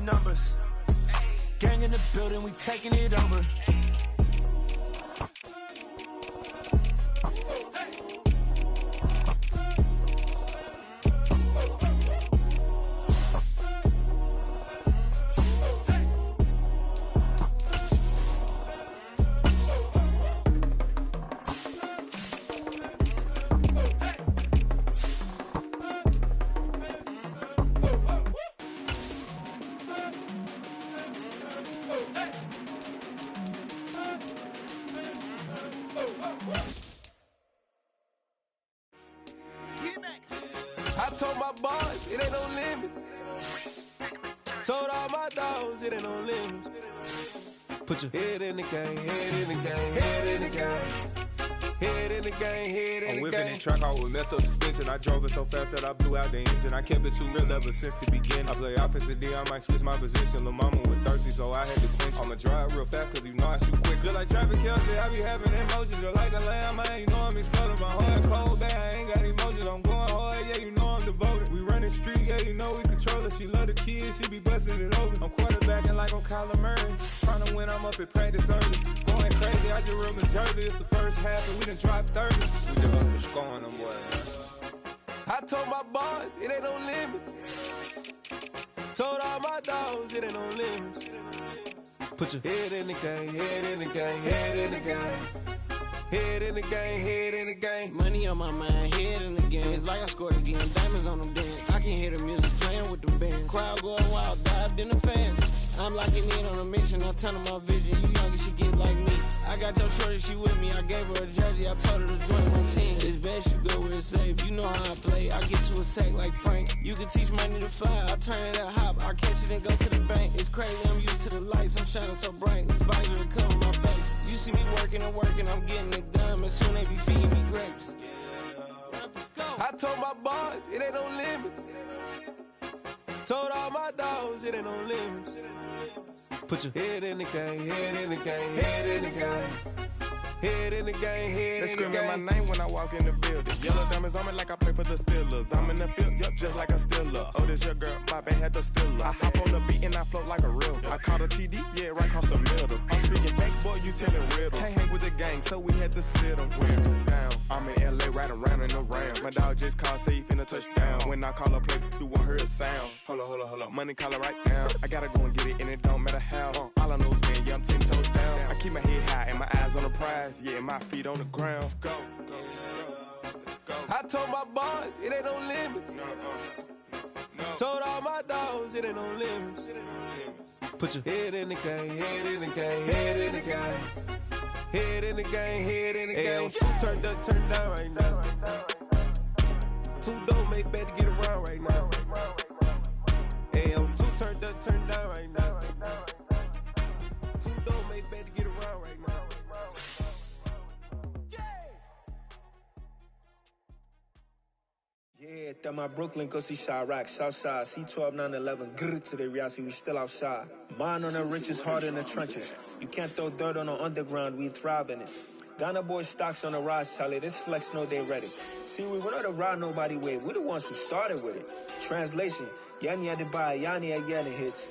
numbers. Gang in the building, we taking it over. I told my boys, it ain't no limits. Told all my dogs, it ain't no limits. Put your head in the game, head in the game, head in the game. Head in the game, head in the game. I'm whipping in track, I was messed up suspension. I drove it so fast that I blew out the engine. I kept it too real ever since the beginning. I play offensive D, I might switch my position. Lil' mama was thirsty, so I had to quench. I'ma drive real fast, cause you know I shoot quick. Just like traffic Kelsey, I be having emotions. Just like the lamb, man, you know I'm exploding. My heart cold, bad, I ain't got emotions. I'm going hard, yeah, you know I'm devoted. We running streets, yeah, you know we control it. She love the kids, she be busting it over. I'm quarterbacking like I'm Kyler Murray. Tryna win, I'm up at practice early. Going crazy, I just real New Jersey. It's the first half, and we done dropped 30. We just up to scoring them, boy. I told my boys, it ain't no limits. Told all my dogs, it ain't no limits. Put your head in the game, head in the game, head in the game. Head in the game, head in the game. Money on my mind, head in the game. It's like I scored again, diamonds on them dance. I can hear the music playing with the band. Crowd going wild, dived in the fans. I'm locking in on a mission, I'm telling my vision. You young and she get like me. I got your shorty, she with me. I gave her a jersey, I told her to join my team. It's best you go where it's safe. You know how I play. I get to a sack like Frank. You can teach money to fly. I turn it up hop. I catch it and go to the bank. It's crazy, I'm used to the lights. I'm shining so bright. This visor will cover my face. You see me working and working. I'm getting it done. And soon they be feeding me grapes. I told my boys, it ain't no limits. Told all my dogs, it ain't no limits. Put your head in the game, head in the game, head in the game. Head in the game, head they in the game. They screaming my name when I walk in the building. Yellow diamonds on me like I play for the Steelers. I'm in the field, yup, just like a Steeler. Oh, this your girl, my band had the Steeler. I hop on the beat and I float like a real. I caught a TD, yeah, right across the middle. I'm speaking thanks, boy, you telling riddles. Can't hang with the gang, so we had to sit them down. I'm in LA, riding around in the Ram. My dog just called, say he finna touchdown. When I call a play, you won't hear a sound. Hold up, money calling right now. I gotta go and get it, and it don't matter how. All I know is, man, yeah, I'm 10 toes down. I keep my head high and my eyes on the prize. Yeah, my feet on the ground. Let's go. Let's go. I told my boys, it ain't no limits. No. Told all my dogs, it ain't no limits. Put your head in the game, head in the game, head in the game. Head in the game, head in the game. Two turned up, turned down right now. Two don't make bad to get around right now. Hey, I'm two turned up, turned down right now. Two don't make bad to get around right now. Yeah, that my Brooklyn, go see Chirac, Southside, C12, 911, grrr to the reality, we still outside. Mine on the riches, hard in the trenches. You can't throw dirt on the underground, we thrive in it. Ghana boys stocks on the rise, Charlie, this flex know they ready. See, we were not to ride nobody way, we the ones who started with it. Translation, Yanni had to buy, Yanni again hits.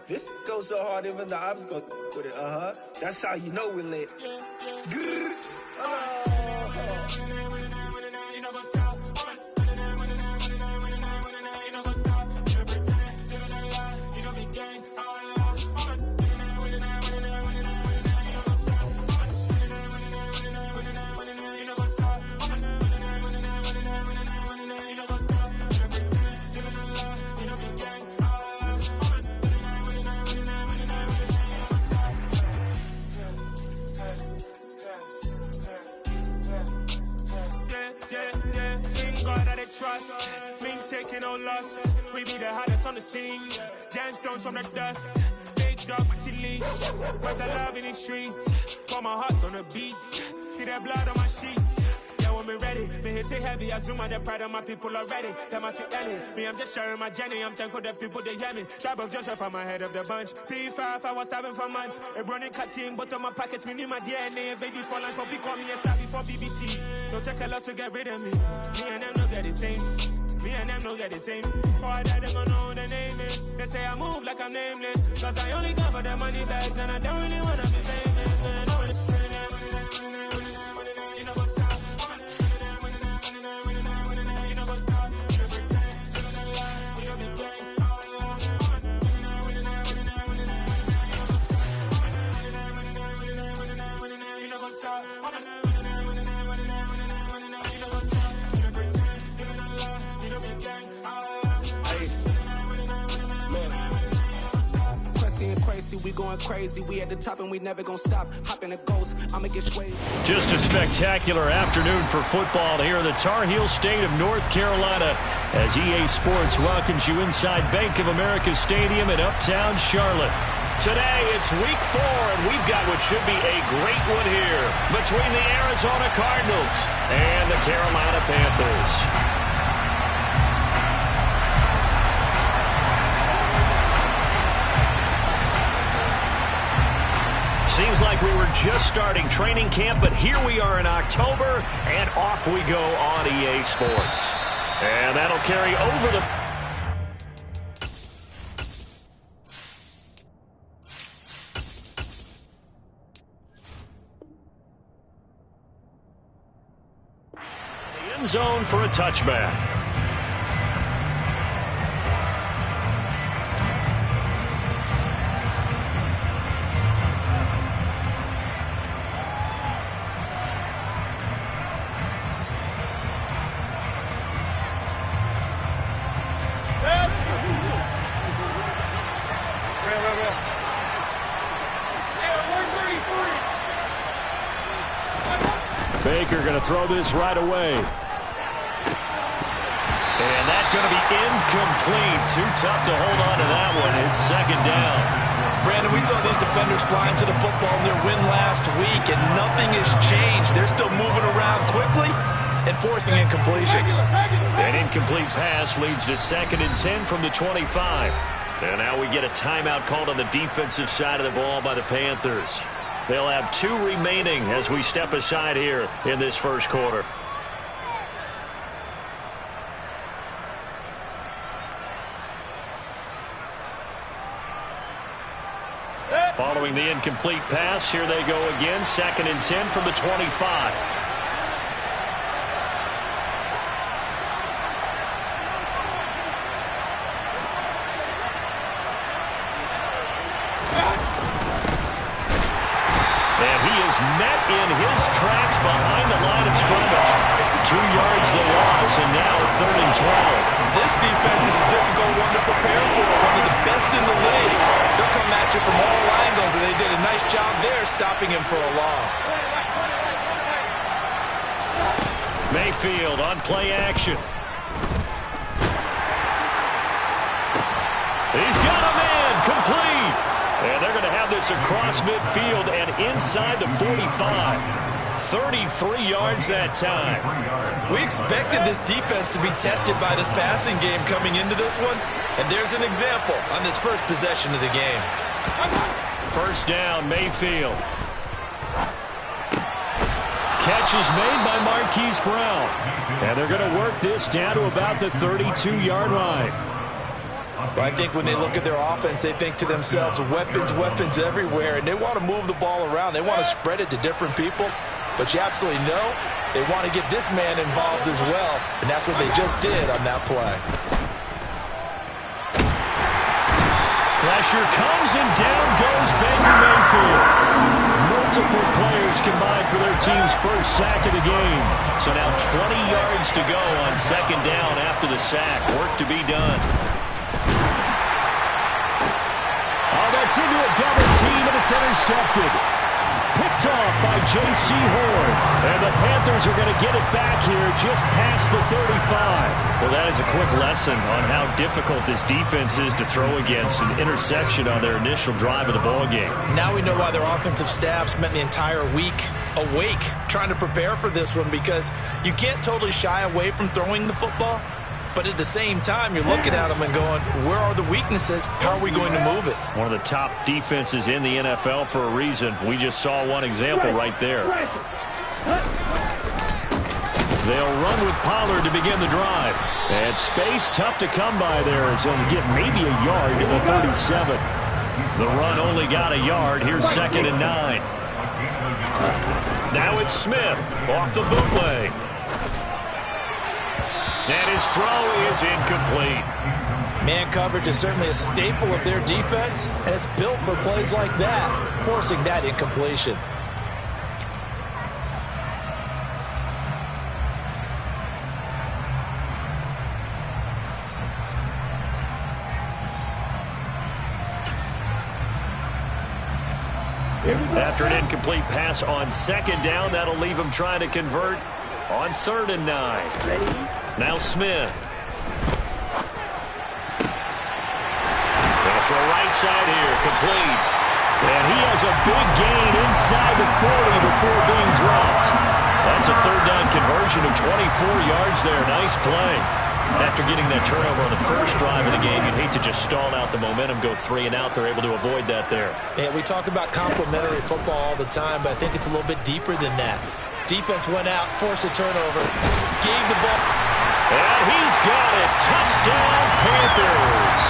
This goes so hard, even the ops go with it, That's how you know we lit. Grrr, trust, me taking no loss. We be the hottest on the scene. Gemstones from the dust. Big dog with leash. Where's the love in the streets? Pour my heart on the beat. See that blood on my sheets. Yeah, when we ready, me hit it heavy. I zoom out the pride of my people already. Them I see Ellie. Me, I'm just sharing my journey. I'm thankful that people they hear me. Tribe of Joseph, I'm ahead of the bunch. P5, I was starving for months. A running cutscene, but on my pockets, me need my DNA. Baby for lunch, but we call me a star before BBC. Don't take a lot to get rid of me. Me and them don't get the same. Me and them don't get the same. Boy, that they gonna know the name is. They say I move like I'm nameless. Cause I only come for the money bags and I don't really wanna be famous, man. You know what's up? You know what's up? You know pretend. You know be gang. You know what's up? We going crazy, we at the top and we never gonna stop. Hop in a ghost, I'ma get swayed. Just a spectacular afternoon for football here in the Tar Heel state of North Carolina as EA Sports welcomes you inside Bank of America Stadium in Uptown Charlotte. Today it's week 4 and we've got what should be a great one here between the Arizona Cardinals and the Carolina Panthers. Seems like we were just starting training camp, but here we are in October, and off we go on EA Sports. And that'll carry over the end zone for a touchback. Baker going to throw this right away. And that's going to be incomplete. Too tough to hold on to that one. It's second down. Brandon, we saw these defenders flying to the football in their win last week, and nothing has changed. They're still moving around quickly and forcing incompletions. An incomplete pass leads to 2nd and 10 from the 25. And now we get a timeout called on the defensive side of the ball by the Panthers. They'll have 2 remaining as we step aside here in this first quarter. Following the incomplete pass, here they go again. 2nd and 10 from the 25. Met in his tracks behind the line of scrimmage. 2 yards the loss, and now 3rd and 12. This defense is a difficult one to prepare for, one of the best in the league. They'll come at you from all angles, and they did a nice job there stopping him for a loss. Mayfield on play action. He's got a man, complete. And they're going to have this across midfield and inside the 45. 33 yards that time. We expected this defense to be tested by this passing game coming into this one, and there's an example on this first possession of the game. First down, Mayfield. Catch is made by Marquise Brown. And they're going to work this down to about the 32-yard line. But I think when they look at their offense, they think to themselves, weapons everywhere, and they want to move the ball around. They want to spread it to different people, but you absolutely know they want to get this man involved as well, and that's what they just did on that play. Pressure comes, and down goes Baker Mayfield. Multiple players combined for their team's first sack of the game. So now 20 yards to go on 2nd down after the sack. Work to be done. It's into a double team, and it's intercepted. Picked off by J.C. Horn. And the Panthers are going to get it back here just past the 35. Well, that is a quick lesson on how difficult this defense is to throw against. An interception on their initial drive of the ballgame. Now we know why their offensive staff spent the entire week awake trying to prepare for this one, because you can't totally shy away from throwing the football. But at the same time, you're looking at them and going, where are the weaknesses? How are we going to move it? One of the top defenses in the NFL for a reason. We just saw one example right there. They'll run with Pollard to begin the drive. And space tough to come by there as he'll get maybe a yard to the 37. The run only got a yard. Here's 2nd and 9. Now it's Smith off the bootleg. And his throw is incomplete. Man coverage is certainly a staple of their defense, and it's built for plays like that, forcing that incompletion. After an incomplete pass on 2nd down, that'll leave him trying to convert on 3rd and 9. Now Smith. Gonna throw right side here, complete. And he has a big gain inside the 40 before being dropped. That's a 3rd down conversion of 24 yards there. Nice play. After getting that turnover on the first drive of the game, you'd hate to just stall out the momentum, go 3 and out. They're able to avoid that there. Yeah, we talk about complementary football all the time, but I think it's a little bit deeper than that. Defense went out, forced a turnover, gave the ball. And he's got it. Touchdown, Panthers.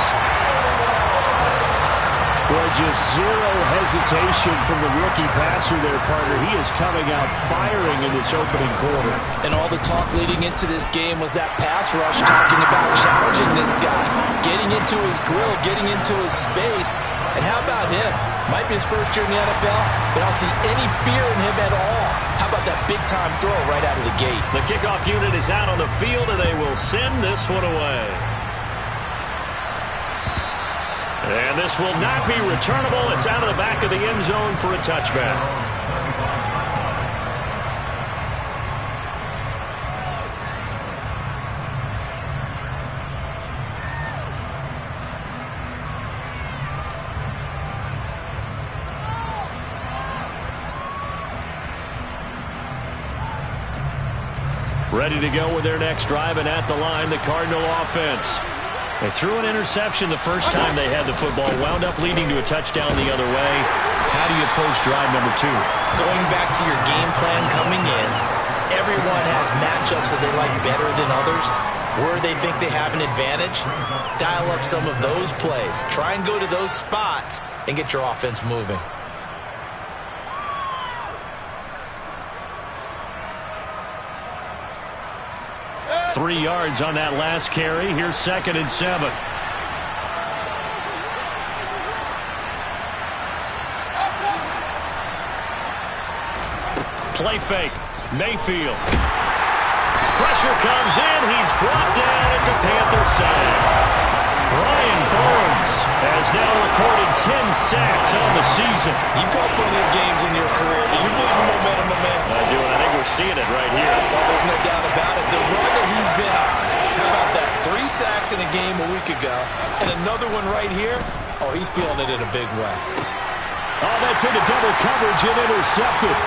Well, just zero hesitation from the rookie passer there, partner. He is coming out firing in this opening quarter. And all the talk leading into this game was that pass rush, talking about challenging this guy, getting into his grill, getting into his space. And how about him? Might be his first year in the NFL, but I don't see any fear in him at all. How about that big-time throw right out of the gate? The kickoff unit is out on the field, and they will send this one away. And this will not be returnable. It's out of the back of the end zone for a touchback. Ready to go with their next drive, and at the line, the Cardinal offense. They threw an interception the first time they had the football, wound up leading to a touchdown the other way. How do you approach drive number 2? Going back to your game plan coming in, everyone has matchups that they like better than others. Where they think they have an advantage, dial up some of those plays. Try and go to those spots and get your offense moving. Three yards on that last carry. Here's 2nd and 7. Play fake. Mayfield. Pressure comes in. He's brought down. It's a Panther sack. Brian Burns has now recorded 10 sacks on the season. You've caught plenty of games in your career. Do you believe in momentum, my man? I do, and I think we're seeing it right here. Well, there's no doubt about it. The run that he's been on. How about that? 3 sacks in a game a week ago. And another one right here. Oh, he's feeling it in a big way. Oh, that's into double coverage and intercepted.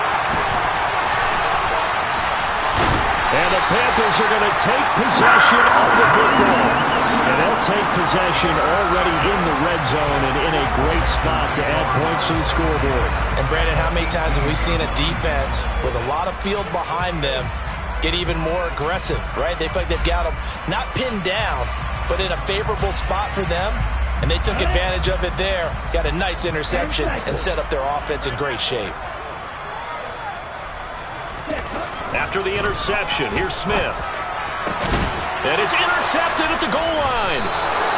And the Panthers are going to take possession of the football. And they'll take possession already in the red zone and in a great spot to add points to the scoreboard. And, Brandon, how many times have we seen a defense with a lot of field behind them get even more aggressive, right? They feel like they've got them not pinned down, but in a favorable spot for them. And they took advantage of it there, got a nice interception, and set up their offense in great shape. After the interception, here's Smith. And it's intercepted at the goal line.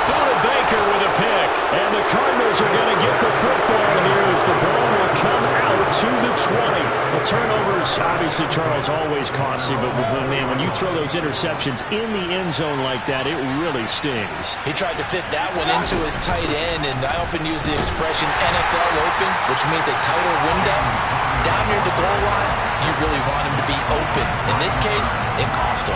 Buda Baker with a pick. And the Cardinals are going to get the football here as the ball will come out to the 20. The turnovers, obviously, Charles, always costly. But, man, when you throw those interceptions in the end zone like that, it really stings. He tried to fit that one into his tight end, and I often use the expression NFL open, which means a tighter window. Down near the goal line, you really want him to be open. In this case, it cost him.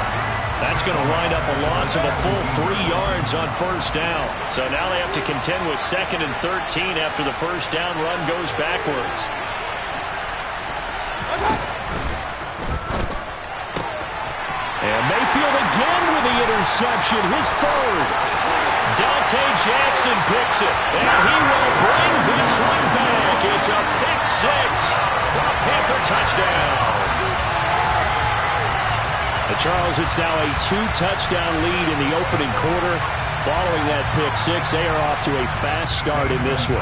That's going to wind up a loss of a full 3 yards on first down. So now they have to contend with 2nd and 13 after the first down run goes backwards. And Mayfield again with the interception, his 3rd. Dante Jackson picks it, and he will bring this one back. It's a pick 6 for a Panther touchdown. The Charles, it's now a 2-touchdown lead in the opening quarter. Following that pick six, they are off to a fast start in this one.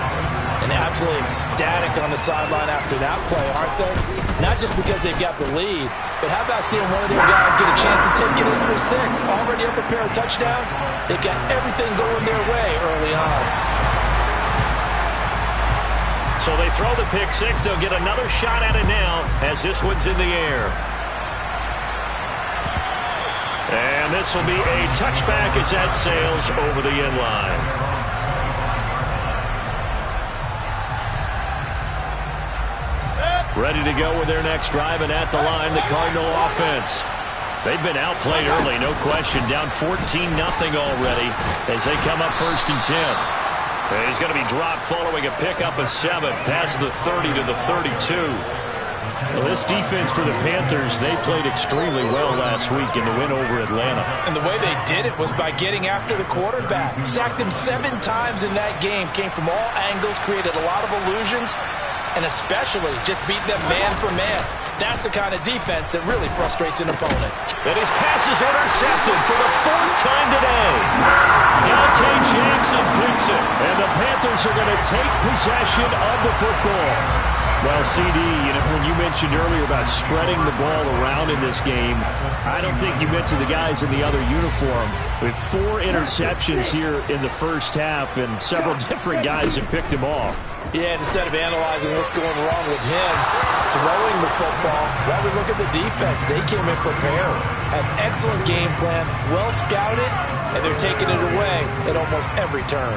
And absolutely ecstatic on the sideline after that play, aren't they? Not just because they've got the lead, but how about seeing one of their guys get a chance to take it in for six? Already up a pair of touchdowns. They got everything going their way early on. So they throw the pick six. They'll get another shot at it now as this one's in the air. And this will be a touchback as that sails over the end line. Ready to go with their next drive, and at the line, the Cardinal offense. They've been outplayed early, no question. Down 14-0 already as they come up 1st and 10. And he's going to be dropped following a pickup of 7 past the 30 to the 32. Well, this defense for the Panthers, they played extremely well last week in the win over Atlanta. And the way they did it was by getting after the quarterback. Sacked him 7 times in that game. Came from all angles, created a lot of illusions, and especially just beat them man for man. That's the kind of defense that really frustrates an opponent. And his pass is intercepted for the 4th time today. Dante Jackson picks it, and the Panthers are going to take possession of the football. Well, CD, when you mentioned earlier about spreading the ball around in this game, I don't think you mentioned the guys in the other uniform. With 4 interceptions here in the first half, and several different guys have picked him off. Yeah, instead of analyzing what's going wrong with him throwing the football, while we look at the defense, they came in prepared. Had an excellent game plan, well scouted, and they're taking it away at almost every turn.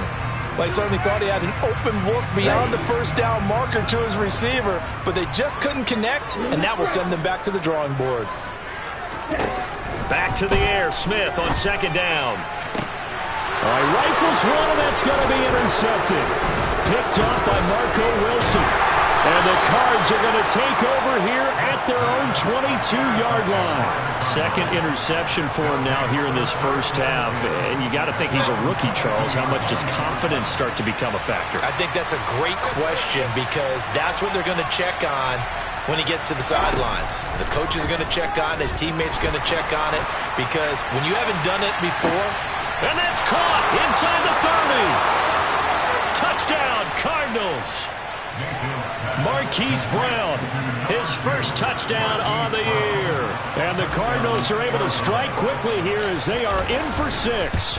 Well, he certainly thought he had an open look beyond the first down marker to his receiver, but they just couldn't connect, and that will send them back to the drawing board. Back to the air, Smith on 2nd down. All right, rifles one, and that's going to be intercepted. Picked up by Marco Wilson. And the Cards are going to take over here at their own 22-yard line. 2nd interception for him now here in this first half. And you got to think he's a rookie, Charles. How much does confidence start to become a factor? I think that's a great question because that's what they're going to check on when he gets to the sidelines. The coach is going to check on it. His teammates are going to check on it because when you haven't done it before. And that's caught inside the 30. Touchdown, Cardinals. Marquise Brown, his first touchdown on the year. And the Cardinals are able to strike quickly here as they are in for 6.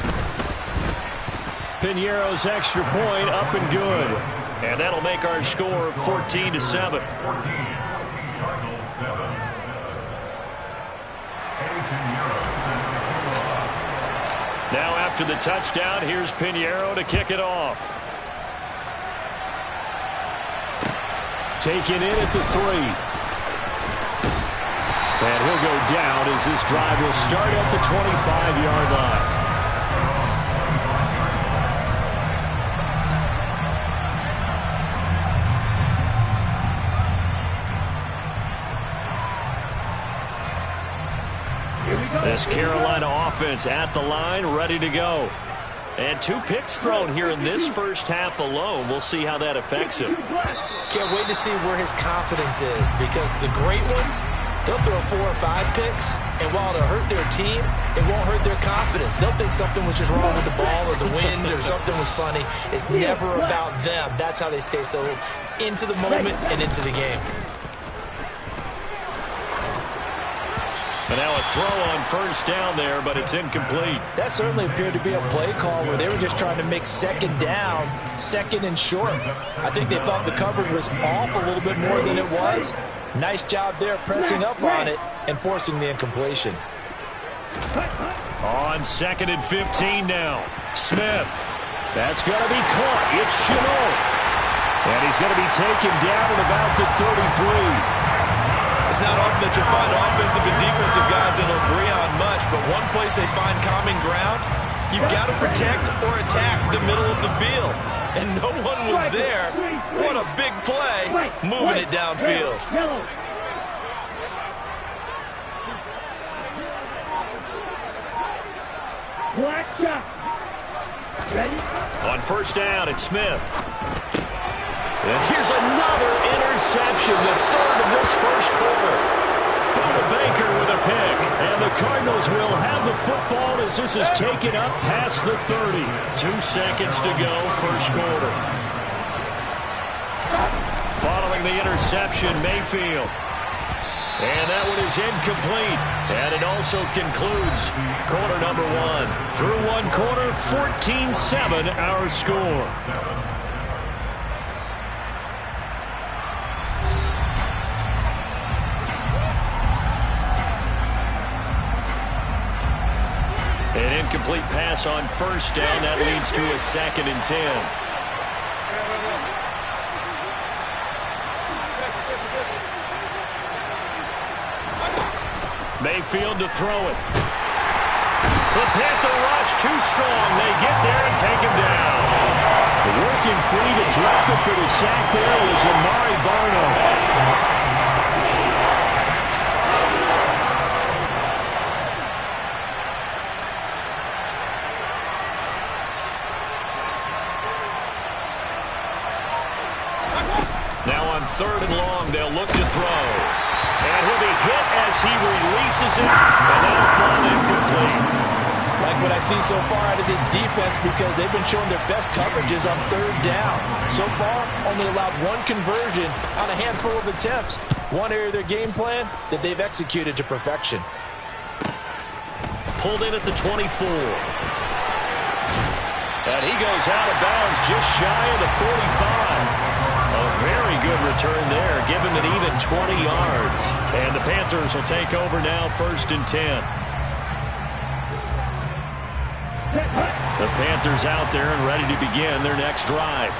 Piñeiro's extra point up and good. And that'll make our score 14-7. Now after the touchdown, here's Piñeiro to kick it off. Taken in at the 3. And he'll go down as this drive will start at the 25-yard line. This Carolina offense at the line, ready to go. And 2 picks thrown here in this first half alone. We'll see how that affects him. Can't wait to see where his confidence is because the great ones, they'll throw 4 or 5 picks, and while it'll hurt their team, it won't hurt their confidence. They'll think something was just wrong with the ball or the wind or something was funny. It's never about them. That's how they stay so into the moment and into the game. And now a throw on first down there, but it's incomplete. That certainly appeared to be a play call where they were just trying to make 2nd down, 2nd and short. I think they thought the coverage was off a little bit more than it was. Nice job there pressing up on it and forcing the incompletion. On 2nd and 15 now. Smith. That's going to be caught. It's Chenault. And he's going to be taken down at about the 33. It's not often that you'll find offensive and defensive guys that'll agree on much, but one place they find common ground, you've got to protect or attack the middle of the field. And no one was there. What a big play, moving it downfield. On first down, it's Smith. And here's another interception, the 3rd of this first quarter. Baker with a pick. And the Cardinals will have the football as this is taken up past the 30. 2 seconds to go, first quarter. Following the interception, Mayfield. And that one is incomplete. And it also concludes quarter number 1. Through one quarter, 14-7 our score. An incomplete pass on first down. That leads to a 2nd and 10. Mayfield to throw it. The Panther rush too strong. They get there and take him down. Working free to drop it for the sack there was Amari Barno. Now on 3rd and long, they'll look to throw. And he'll be hit as he releases it, and that'll fall incomplete. Like what I see so far out of this defense, because they've been showing their best coverages on 3rd down. So far, only allowed 1 conversion on a handful of attempts. One area of their game plan that they've executed to perfection. Pulled in at the 24. And he goes out of bounds just shy of the 45. A very good return there, given an even 20 yards. And the Panthers will take over now, 1st and 10. The Panthers out there and ready to begin their next drive.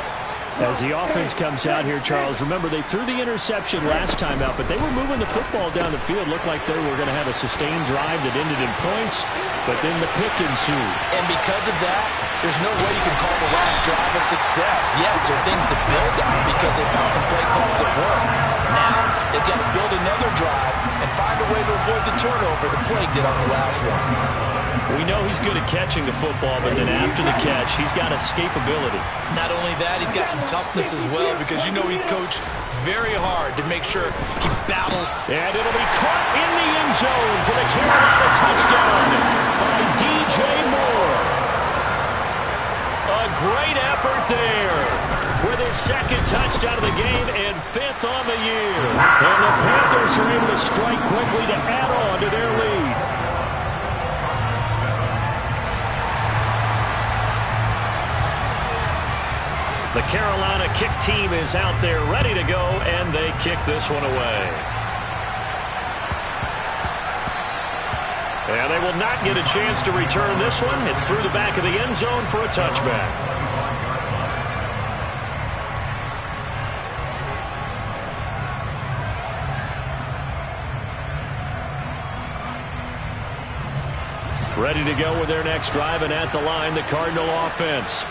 As the offense comes out here, Charles, remember they threw the interception last time out, but they were moving the football down the field. Looked like they were going to have a sustained drive that ended in points, but then the pick ensued. And because of that, there's no way you can call the last drive a success. Yes, there are things to build on because they found some play calls at work. Now, they've got to build another drive and find a way to avoid the turnover the plague did on the last one. We know he's good at catching the football, but then after the catch, he's got escapability. Not only that, he's got some toughness as well, because you know he's coached very hard to make sure he battles. And it'll be caught in the end zone for the Carolina touchdown by DJ Moore. A great effort there with his 2nd touchdown of the game and 5th on the year. And the Panthers are able to strike quickly to add on to their lead. The Carolina kick team is out there ready to go, and they kick this one away. And they will not get a chance to return this one. It's through the back of the end zone for a touchback. Ready to go with their next drive, and at the line, the Cardinal offense.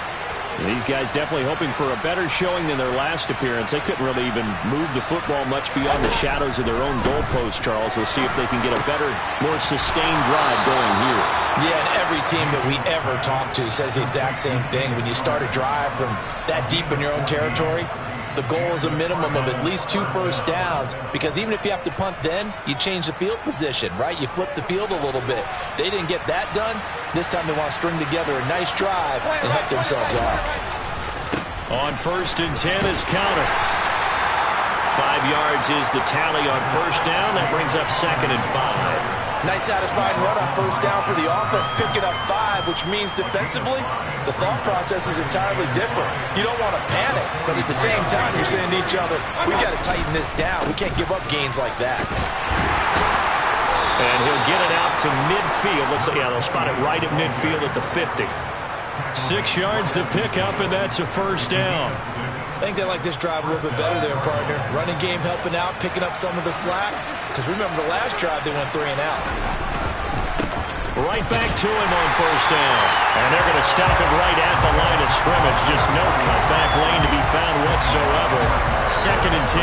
These guys definitely hoping for a better showing than their last appearance. They couldn't really even move the football much beyond the shadows of their own goalpost, Charles. We'll see if they can get a better, more sustained drive going here. Yeah, and every team that we ever talk to says the exact same thing. When you start a drive from that deep in your own territory, the goal is a minimum of at least 2 first downs, because even if you have to punt then, you change the field position, right? You flip the field a little bit. They didn't get that done. This time they want to string together a nice drive and help themselves out. On 1st and 10 is counter. 5 yards is the tally on first down. That brings up 2nd and 5. Nice satisfying run on first down for the offense, picking up 5, which means defensively, the thought process is entirely different. You don't want to panic, but at the same time, you're saying to each other, we got to tighten this down. We can't give up gains like that. And he'll get it out to midfield. Let's say, yeah, they'll spot it right at midfield at the 50. 6 yards to pick up, and that's a first down. I think they like this drive a little bit better there, partner. Running game helping out, picking up some of the slack. Because remember the last drive, they went 3 and out. Right back to him on first down. And they're going to stop it right at the line of scrimmage. Just no cutback lane to be found whatsoever. 2nd and 10.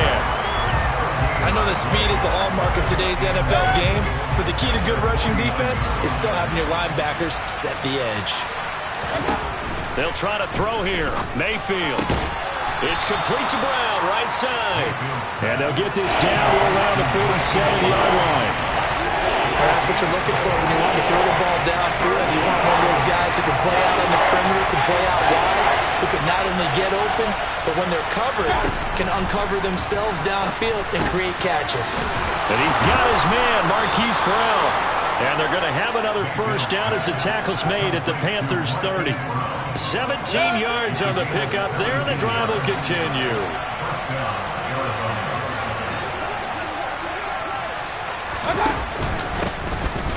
I know that speed is the hallmark of today's NFL game, but the key to good rushing defense is still having your linebackers set the edge. They'll try to throw here. Mayfield. It's complete to Brown, right side. And they'll get this down to around the 47-yard line. That's what you're looking for when you want to throw the ball downfield. You want one of those guys who can play out on the perimeter, can play out wide, who can not only get open, but when they're covered, can uncover themselves downfield and create catches. And he's got his man, Marquise Brown. And they're going to have another first down as the tackle's made at the Panthers' 30. 17 yards on the pickup there, and the drive will continue.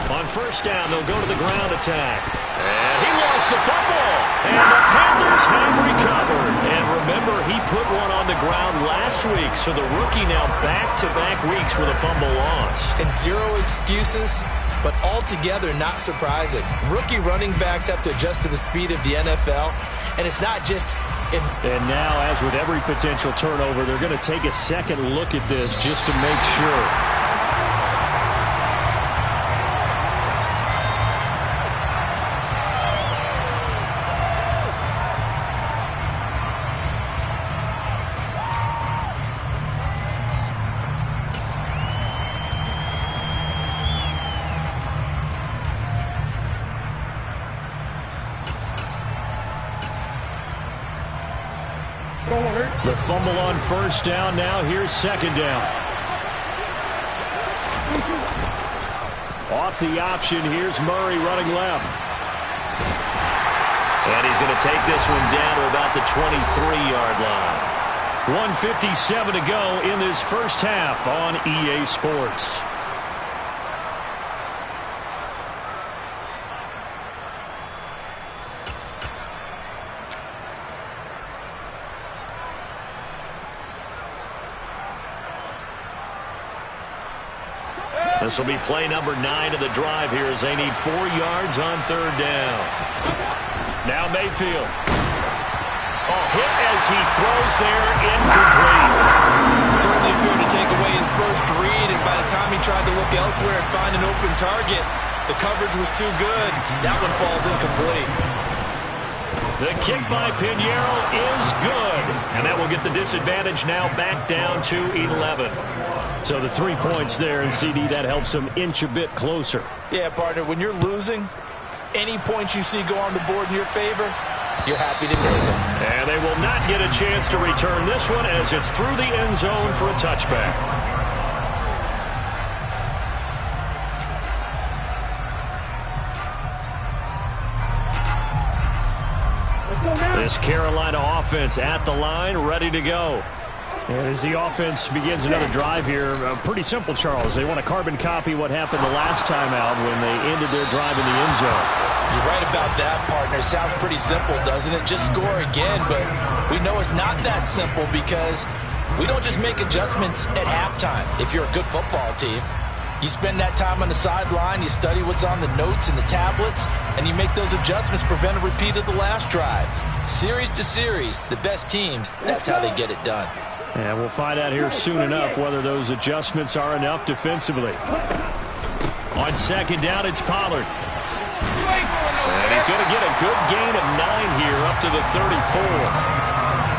On first down, they'll go to the ground attack. And he lost the football. And the Panthers have recovered. And remember, he put one on the ground last week, so the rookie now back-to-back weeks with a fumble loss. And zero excuses, but altogether not surprising. Rookie running backs have to adjust to the speed of the NFL, and it's not just And now, as with every potential turnover, they're going to take a second look at this just to make sure. The fumble on first down. Now here's second down. Off the option, here's Murray running left. And he's going to take this one down to about the 23-yard line. 1:57 to go in this first half on EA Sports. This will be play number 9 of the drive here as they need 4 yards on third down. Now Mayfield. Hit as he throws there, incomplete. Certainly appeared to take away his first read, and by the time he tried to look elsewhere and find an open target, the coverage was too good. That one falls incomplete. The kick by Pinheiro is good, and that will get the disadvantage now back down to 11. So the 3 points there, and CD, that helps them inch a bit closer. Yeah, partner, when you're losing, any points you see go on the board in your favor, you're happy to take them. And they will not get a chance to return this one as it's through the end zone for a touchback. This Carolina offense at the line, ready to go. And as the offense begins another drive here, pretty simple, Charles. They want to carbon copy what happened the last time out when they ended their drive in the end zone. You're right about that, partner. Sounds pretty simple, doesn't it? Just score again, but we know it's not that simple because we don't just make adjustments at halftime. If you're a good football team, you spend that time on the sideline, you study what's on the notes and the tablets, and you make those adjustments, prevent a repeat of the last drive. Series to series, the best teams, that's how they get it done. And we'll find out here soon enough whether those adjustments are enough defensively. On second down, it's Pollard. And he's going to get a good gain of 9 here up to the 34.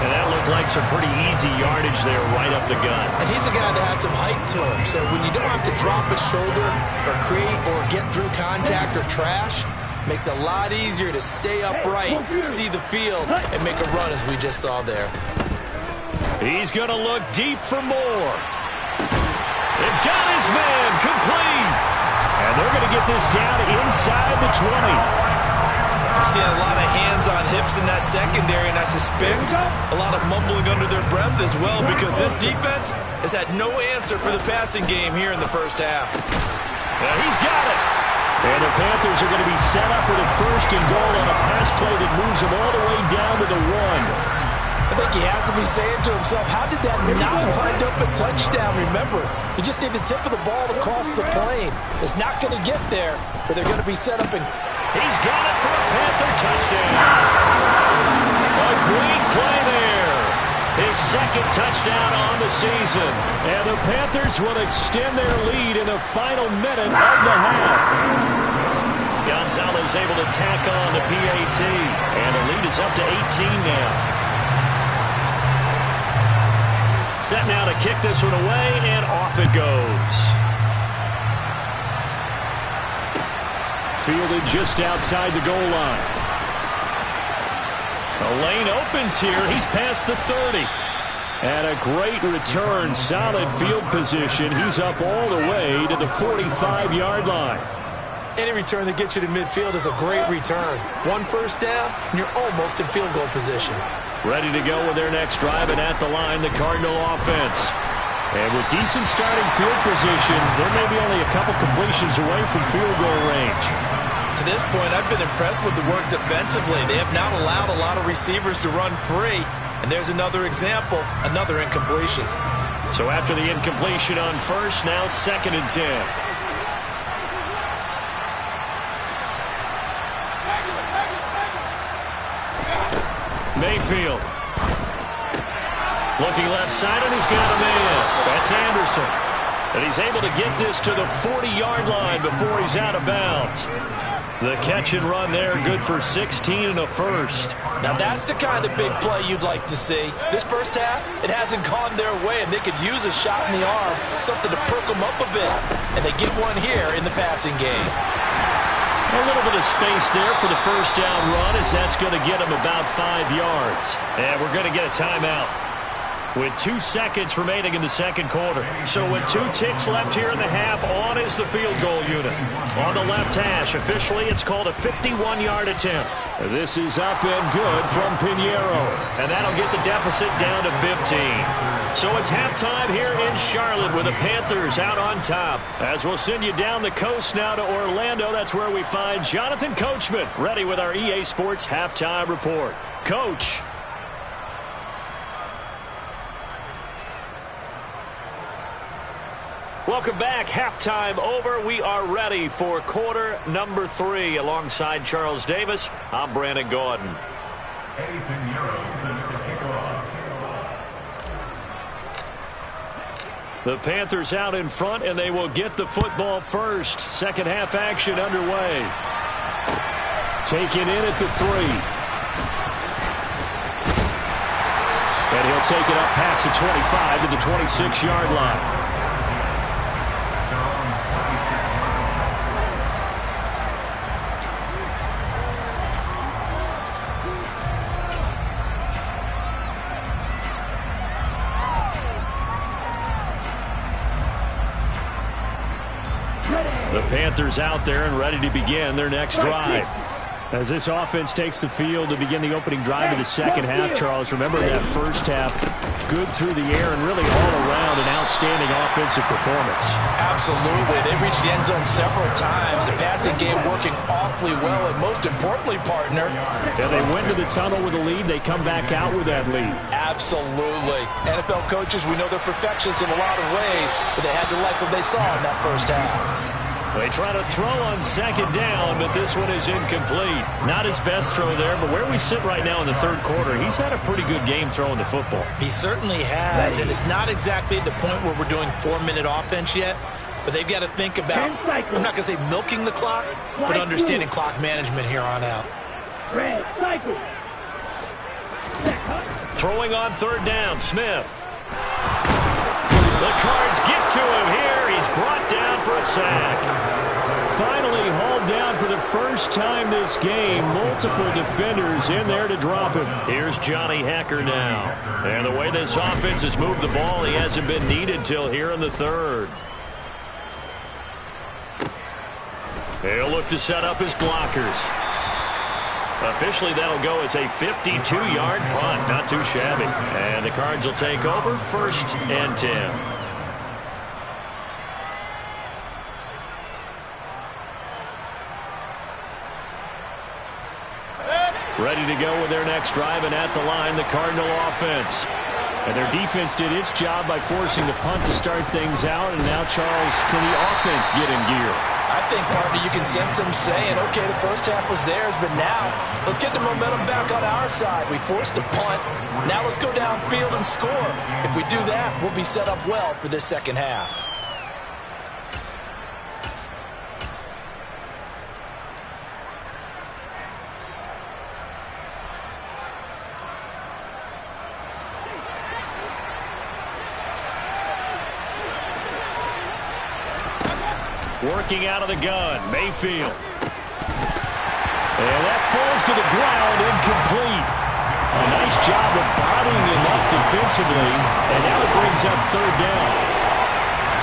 And that looked like some pretty easy yardage there right up the gut. And he's a guy that has some height to him, so when you don't have to drop a shoulder or create or get through contact or trash, makes it a lot easier to stay upright, see the field, and make a run as we just saw there. He's going to look deep for more. They've got his man complete. And they're going to get this down inside the 20. I'm seeing a lot of hands on hips in that secondary, and I suspect a lot of mumbling under their breath as well because this defense has had no answer for the passing game here in the first half. And he's got it. And the Panthers are going to be set up with a first and goal on a pass play that moves them all the way down to the 1. I think he has to be saying to himself, how did that not wind up a touchdown? Remember, you just need the tip of the ball to cross the plane. It's not going to get there, but they're going to be set up. And he's got it for a Panther touchdown. A great play there. His second touchdown on the season. And the Panthers will extend their lead in the final minute of the half. Gonzalez able to tack on the PAT. And the lead is up to 18 now. set now to kick this one away, and off it goes. Fielded just outside the goal line. The lane opens here. He's past the 30. And a great return. Solid field position. He's up all the way to the 45-yard line. Any return that gets you to midfield is a great return. One first down, and you're almost in field goal position. Ready to go with their next drive, and at the line, the Cardinal offense. And with decent starting field position, they may be only a couple completions away from field goal range. To this point, I've been impressed with the work defensively. They have not allowed a lot of receivers to run free. And there's another example, another incompletion. So after the incompletion on first, now 2nd and 10. Mayfield. Looking left side, and he's got a man. That's Anderson. And he's able to get this to the 40-yard line before he's out of bounds. The catch and run there, good for 16 and a first. Now that's the kind of big play you'd like to see. This first half, it hasn't gone their way, and they could use a shot in the arm, something to perk them up a bit. And they get one here in the passing game. A little bit of space there for the first down run, as that's going to get him about 5 yards. And we're going to get a timeout with 2 seconds remaining in the second quarter. So with 2 ticks left here in the half, on is the field goal unit. On the left hash, officially it's called a 51-yard attempt. This is up and good from Pinheiro. And that'll get the deficit down to 15. So it's halftime here in Charlotte with the Panthers out on top. As we'll send you down the coast now to Orlando, that's where we find Jonathan Coachman, ready with our EA Sports Halftime Report. Coach. Welcome back. Halftime over. We are ready for quarter number 3. Alongside Charles Davis, I'm Brandon Gordon. The Panthers out in front, and they will get the football first. Second half action underway. Taken in at the 3. And he'll take it up past the 25 to the 26-yard line. The Panthers out there and ready to begin their next drive. As this offense takes the field to begin the opening drive of the second half, Charles, remember that first half, good through the air and really all around an outstanding offensive performance. Absolutely. They reached the end zone several times. The passing game working awfully well, and most importantly, partner. And they went to the tunnel with a lead. They come back out with that lead. Absolutely. NFL coaches, we know they're perfectionists in a lot of ways, but they had to like what they saw in that first half. They try to throw on second down, but this one is incomplete. Not his best throw there, but where we sit right now in the third quarter, he's had a pretty good game throwing the football. He certainly has, and it's not exactly at the point where we're doing 4-minute offense yet, but they've got to think about, I'm not going to say milking the clock, but understanding clock management here on out. Throwing on third down, Smith. The Cards get to him here. He's brought down for a sack. Finally hauled down for the first time this game. Multiple defenders in there to drop him. Here's Johnny Hecker now. And the way this offense has moved the ball, he hasn't been needed till here in the third. He'll look to set up his blockers. Officially, that'll go as a 52-yard punt. Not too shabby. And the Cards will take over, 1st and 10. Ready to go with their next drive, and at the line, the Cardinal offense. And their defense did its job by forcing the punt to start things out. And now, Charles, can the offense get in gear? I think, partner, you can sense them saying, okay, the first half was theirs, but now let's get the momentum back on our side. We forced a punt. Now let's go downfield and score. If we do that, we'll be set up well for this second half. Working out of the gun, Mayfield. And that falls to the ground, incomplete. A nice job of bodying him up defensively, and now it brings up third down.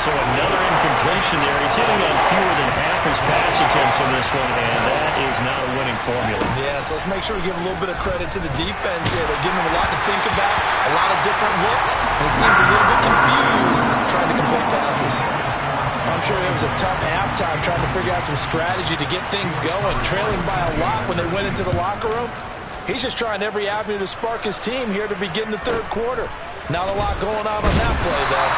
So another incompletion there. He's hitting on fewer than half his pass attempts in this one, and that is not a winning formula. Yeah, so let's make sure we give a little bit of credit to the defense here. They're giving him a lot to think about, a lot of different looks, and he seems a little bit confused trying to complete passes. I'm sure it was a tough halftime trying to figure out some strategy to get things going, trailing by a lot when they went into the locker room. He's just trying every avenue to spark his team here to begin the third quarter. Not a lot going on that play, though.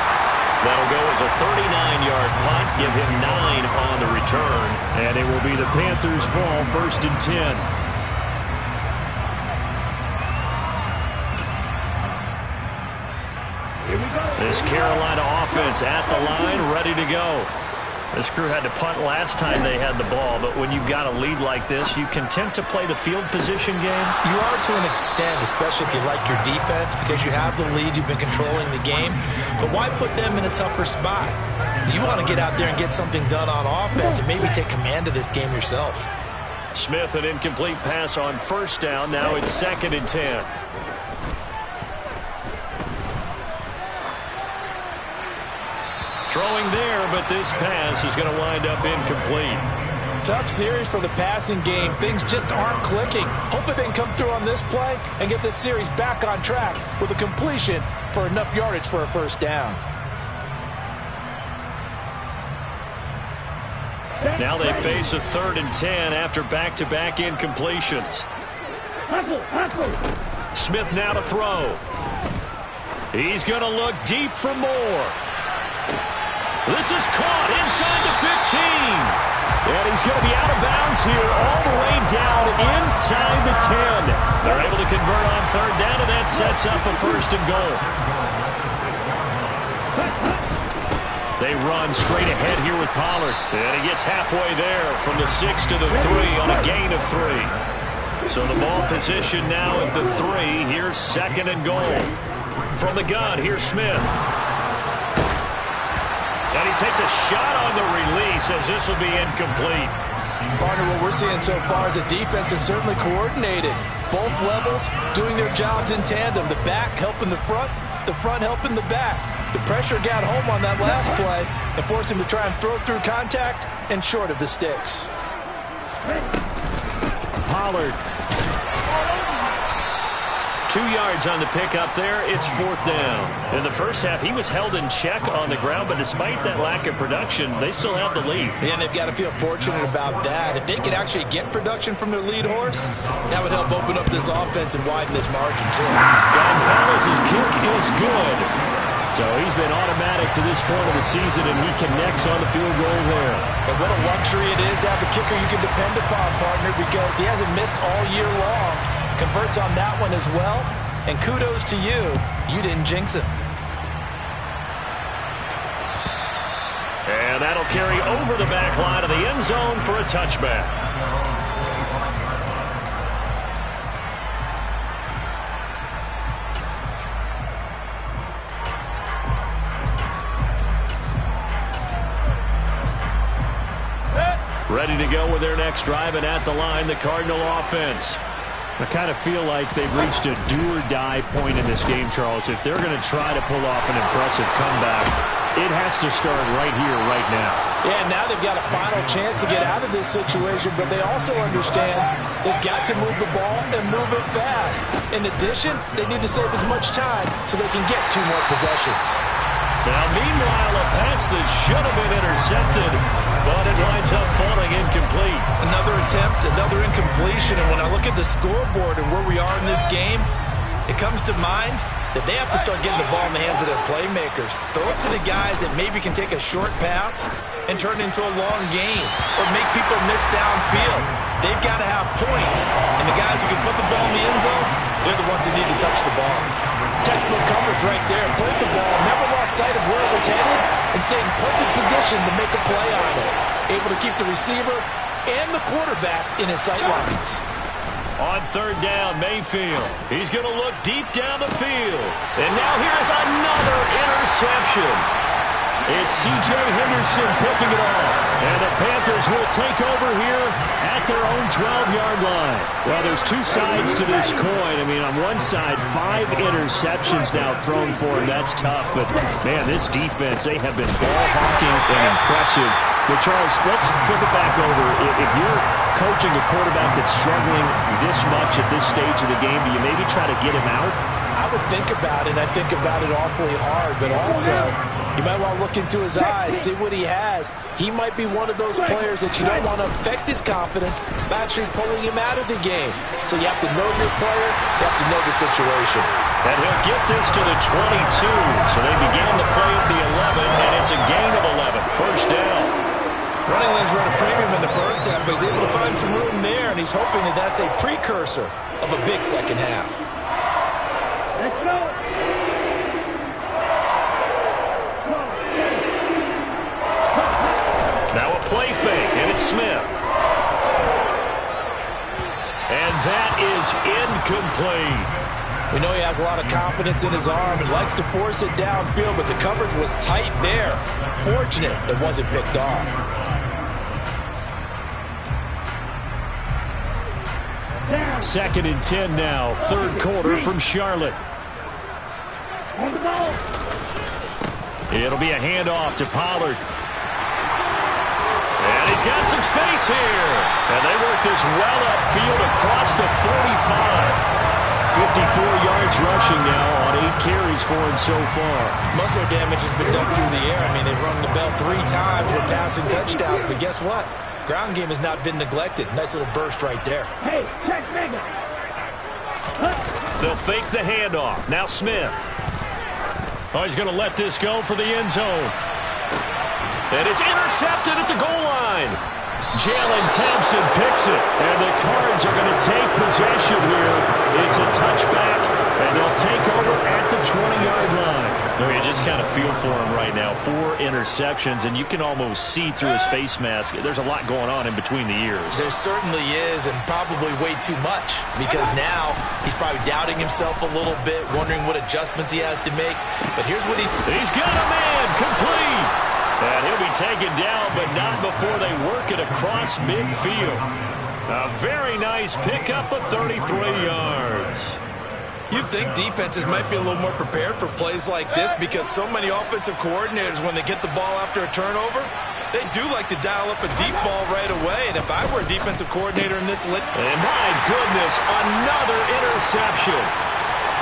That'll go as a 39-yard punt, give him 9 on the return, and it will be the Panthers' ball, 1st and 10. This Carolina offense at the line, ready to go. This crew had to punt last time they had the ball, but when you've got a lead like this, you content to play the field position game? You are to an extent, especially if you like your defense, because you have the lead, you've been controlling the game. But why put them in a tougher spot? You want to get out there and get something done on offense and maybe take command of this game yourself. Smith, an incomplete pass on 1st down. Now it's 2nd and 10. Throwing there, but this pass is going to wind up incomplete. Tough series for the passing game. Things just aren't clicking. Hoping they can come through on this play and get this series back on track with a completion for enough yardage for a 1st down. Now they face a 3rd and 10 after back-to-back incompletions. Smith now to throw. He's going to look deep for more. This is caught inside the 15. And he's going to be out of bounds here all the way down inside the 10. They're able to convert on 3rd down, and that sets up a 1st and goal. They run straight ahead here with Pollard. And he gets halfway there from the 6 to the 3 on a gain of 3. So the ball position now at the 3. Here's 2nd and goal. From the gun, here's Smith. And he takes a shot on the release as this will be incomplete. Partner, what we're seeing so far is the defense is certainly coordinated. Both levels doing their jobs in tandem. The back helping the front helping the back. The pressure got home on that last play and forced him to try and throw through contact and short of the sticks. Pollard. 2 yards on the pickup there. It's 4th down. In the first half, he was held in check on the ground, but despite that lack of production, they still have the lead. And they've got to feel fortunate about that. If they could actually get production from their lead horse, that would help open up this offense and widen this margin, too. Gonzalez's kick is good. So he's been automatic to this point of the season, and he connects on the field goal there. And what a luxury it is to have a kicker you can depend upon, partner, because he hasn't missed all year long. Converts on that one as well, and kudos to you. You didn't jinx him. And that'll carry over the back line of the end zone for a touchback. Ready to go with their next drive, and at the line, the Cardinal offense. I kind of feel like they've reached a do-or-die point in this game, Charles. If they're going to try to pull off an impressive comeback, it has to start right here, right now. Yeah, now they've got a final chance to get out of this situation, but they also understand they've got to move the ball and move it fast. In addition, they need to save as much time so they can get 2 more possessions. Now, meanwhile, a pass that should have been intercepted, but it winds up falling incomplete. Another attempt, another incompletion, and when I look at the scoreboard and where we are in this game, it comes to mind that they have to start getting the ball in the hands of their playmakers. Throw it to the guys that maybe can take a short pass and turn it into a long gain or make people miss downfield. They've got to have points, and the guys who can put the ball in the end zone, they're the ones that need to touch the ball. Textbook coverage right there. Played the ball, never lost sight of where it was headed, and stayed in perfect position to make a play on it. Able to keep the receiver and the quarterback in his sight lines. On 3rd down, Mayfield. He's going to look deep down the field. And now here's another interception. It's C.J. Henderson picking it off. And the Panthers will take over here at their own 12-yard line. Well, there's two sides to this coin. I mean, on one side, 5 interceptions now thrown for him. That's tough. But, man, this defense, they have been ball-hawking and impressive. But, Charles, let's flip it back over. If you're coaching a quarterback that's struggling this much at this stage of the game, do you maybe try to get him out? I would think about it. I think about it awfully hard, but also you might want to look into his eyes, see what he has. He might be one of those players that you don't want to affect his confidence by actually pulling him out of the game. So you have to know your player, you have to know the situation. And he'll get this to the 22. So they began the play at the 11, and it's a gain of 11. First down. Running lanes run a premium in the first half, but he's able to find some room there, and he's hoping that that's a precursor of a big second half. Now a play fake, and it's Smith. And that is incomplete. We know he has a lot of confidence in his arm and likes to force it downfield, but the coverage was tight there. Fortunate it wasn't picked off. Second and 10 now, third quarter from Charlotte. It'll be a handoff to Pollard. And he's got some space here. And they work this well upfield across the 45. 54 yards rushing now on 8 carries for him so far. Muscle damage has been done through the air. I mean, they've rung the bell 3 times with passing touchdowns, but guess what? Ground game has not been neglected. Nice little burst right there. Hey, check nigga. They'll fake the handoff. Now Smith. Oh, he's going to let this go for the end zone. And it's intercepted at the goal line. Jalen Thompson picks it. And the Cards are going to take possession here. It's a touchback, and they'll take over at the 20-yard line. No, you just kind of feel for him right now. 4 interceptions, and you can almost see through his face mask. There's a lot going on in between the ears. There certainly is, and probably way too much, because now he's probably doubting himself a little bit, wondering what adjustments he has to make. But here's what he's got a man complete. And he'll be taken down, but not before they work it across midfield. A very nice pickup of 33 yards. You'd think defenses might be a little more prepared for plays like this because so many offensive coordinators, when they get the ball after a turnover, they do like to dial up a deep ball right away. And if I were a defensive coordinator in this league... And my goodness, another interception.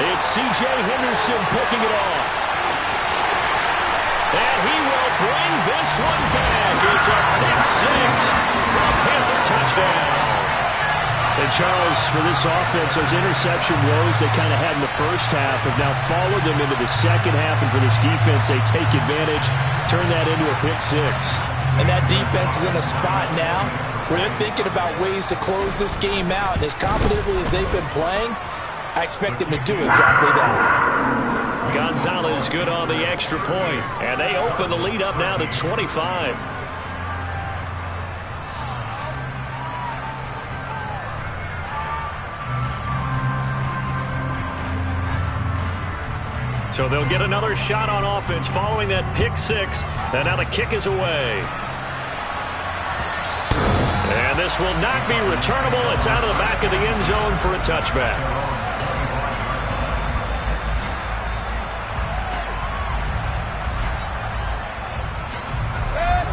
It's C.J. Henderson picking it off. And he will bring this one back. It's a pick 6 for a Panther touchdown. And Charles, for this offense, those interception woes they kind of had in the first half have now followed them into the second half. And for this defense, they take advantage, turn that into a pick 6. And that defense is in a spot now where they're thinking about ways to close this game out. And as confidently as they've been playing, I expect them to do exactly that. Gonzalez good on the extra point. And they open the lead up now to 25. So they'll get another shot on offense following that pick 6. And now the kick is away. And this will not be returnable. It's out of the back of the end zone for a touchback.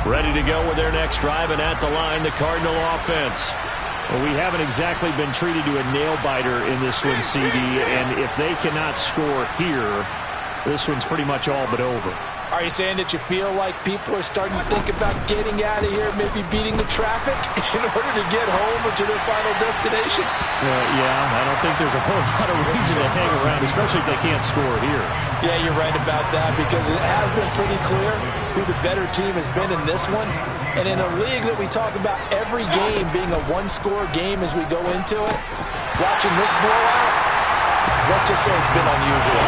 Ready to go with their next drive, and at the line, the Cardinal offense. Well, we haven't exactly been treated to a nail-biter in this one, CD, and if they cannot score here, this one's pretty much all but over. Are you saying that you feel like people are starting to think about getting out of here, maybe beating the traffic in order to get home or to their final destination? Yeah, I don't think there's a whole lot of reason to hang around, especially if they can't score here. Yeah, you're right about that, because it has been pretty clear who the better team has been in this one. And in a league that we talk about every game being a one-score game as we go into it, watching this blowout, let's just say it's been unusual.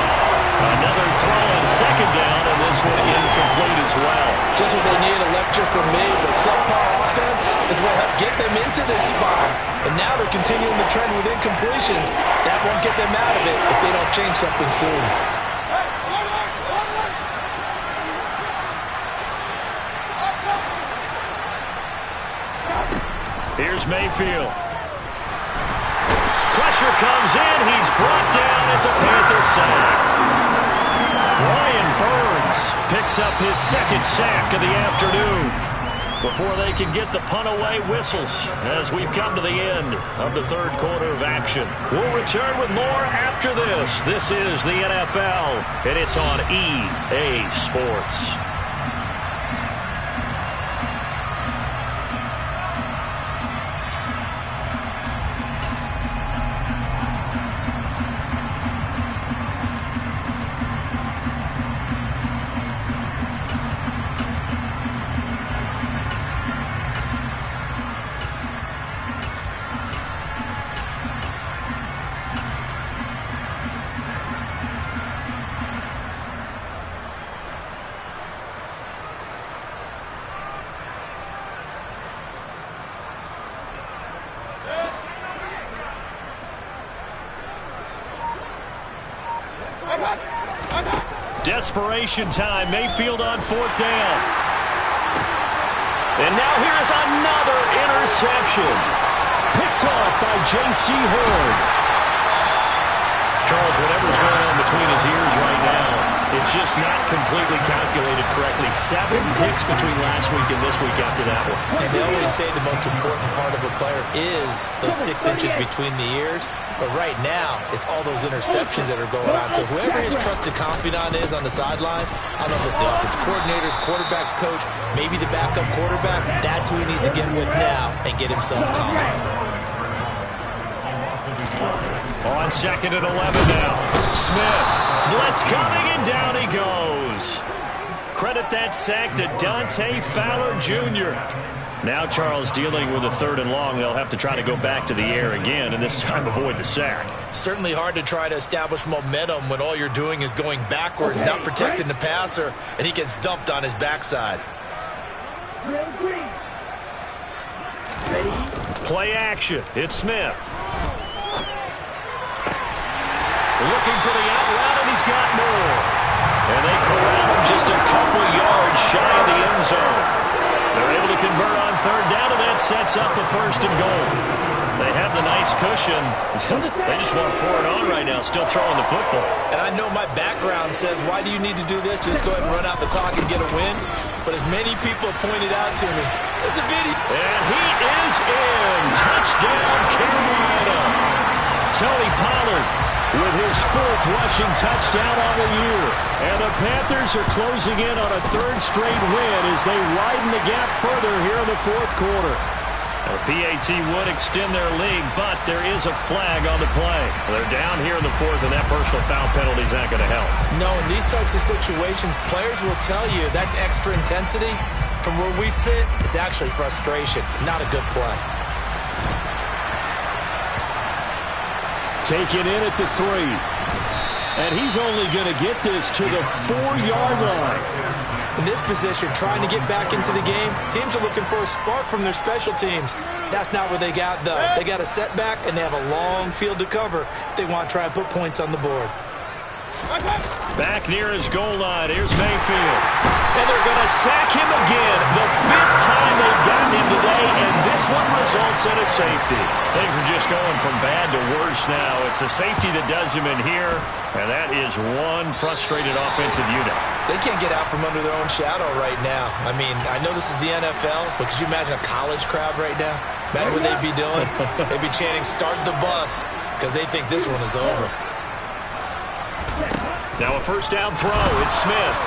Another throw on second down, and this one incomplete as well. Just what they need, a lecture from me, but subpar offense is what helped get them into this spot. And now they're continuing the trend with incompletions. That won't get them out of it if they don't change something soon. Here's Mayfield. Pressure comes in. He's brought down. It's a Panther sack. Brian Burns picks up his second sack of the afternoon. Before they can get the punt away, whistles as we've come to the end of the third quarter of action. We'll return with more after this. This is the NFL, and it's on EA Sports. Desperation time. Mayfield on fourth down. And now here's another interception. Picked off by J.C. Horn. Charles, whatever's going on between his ears right now, it's just not completely calculated correctly. 7 picks between last week and this week after that one. And they always say the most important part of a player is those 6 inches between the ears. But right now, it's all those interceptions that are going on. So whoever his trusted confidant is on the sidelines, I don't know if it's the offense coordinator, the quarterback's coach, maybe the backup quarterback, that's who he needs to get with now and get himself calm. On second and 11 now. Smith. Blitz coming, and down he goes. Credit that sack to Dante Fowler Jr. Now Charles dealing with a third and long. They'll have to try to go back to the air again, and this time avoid the sack. Certainly hard to try to establish momentum when all you're doing is going backwards, not protecting the passer, and he gets dumped on his backside. Play action. It's Smith. Looking for the out route, and he's got more. And they corral him just a couple yards shy of the end zone. They're able to convert on third down, and that sets up a first and goal. They have the nice cushion. They just want to pour it on right now, still throwing the football. And I know my background says, why do you need to do this? Just go ahead and run out the clock and get a win. But as many people pointed out to me, there's a video. And he is in. Touchdown, Carolina. Tony Pollard with his 4th rushing touchdown on the year. And the Panthers are closing in on a 3rd straight win as they widen the gap further here in the 4th quarter. The PAT would extend their lead, but there is a flag on the play. They're down here in the 4th, and that personal foul penalty is not going to help. No, in these types of situations, players will tell you that's extra intensity. From where we sit, it's actually frustration, not a good play. Taken in at the 3. And he's only going to get this to the 4-yard line. In this position, trying to get back into the game, teams are looking for a spark from their special teams. That's not what they got, though. They got a setback, and they have a long field to cover if they want to try and put points on the board. Back near his goal line, here's Mayfield. And they're going to sack him again. The 5th time they've gotten him today, and this one results in a safety. Things are just going from bad to worse now. It's a safety that does him in here, and that is one frustrated offensive unit. They can't get out from under their own shadow right now. I mean, I know this is the NFL, but could you imagine a college crowd right now? Imagine what they'd be doing. They'd be chanting, "Start the bus," because they think this one is over. Now a first down throw. It's Smith.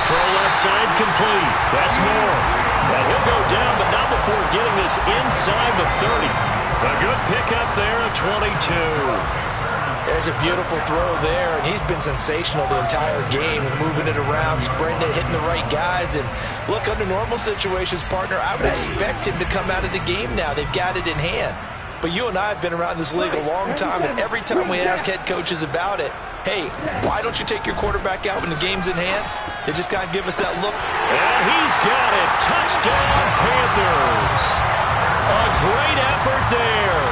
Throw left side complete. That's Moore. And he'll go down, but not before getting this inside the 30. A good pickup there at 22. There's a beautiful throw there, and he's been sensational the entire game, moving it around, spreading it, hitting the right guys. And look, under normal situations, partner, I would expect him to come out of the game now. They've got it in hand. But you and I have been around this league a long time, and every time we ask head coaches about it, hey, why don't you take your quarterback out when the game's in hand? They just kind of give us that look. And he's got it. Touchdown, Panthers. A great effort there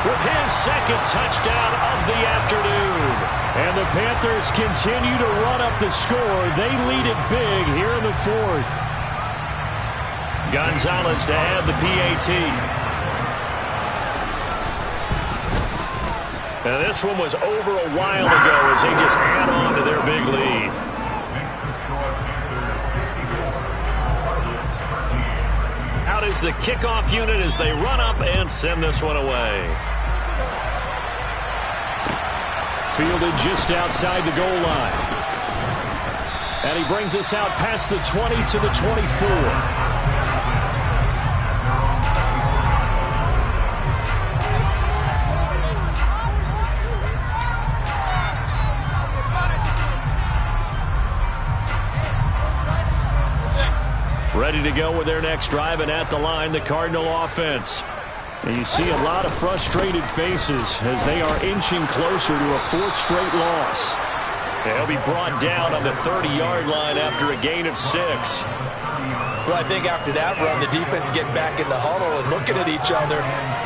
with his 2nd touchdown of the afternoon. And the Panthers continue to run up the score. They lead it big here in the 4th. Gonzalez to add the PAT. Now this one was over a while ago as they just add on to their big lead. Out is the kickoff unit as they run up and send this one away. Fielded just outside the goal line. And he brings us out past the 20 to the 24. Ready to go with their next drive, and at the line, the Cardinal offense. And you see a lot of frustrated faces as they are inching closer to a fourth straight loss. They'll be brought down on the 30-yard line after a gain of 6. Well, I think after that run, the defense is getting back in the huddle and looking at each other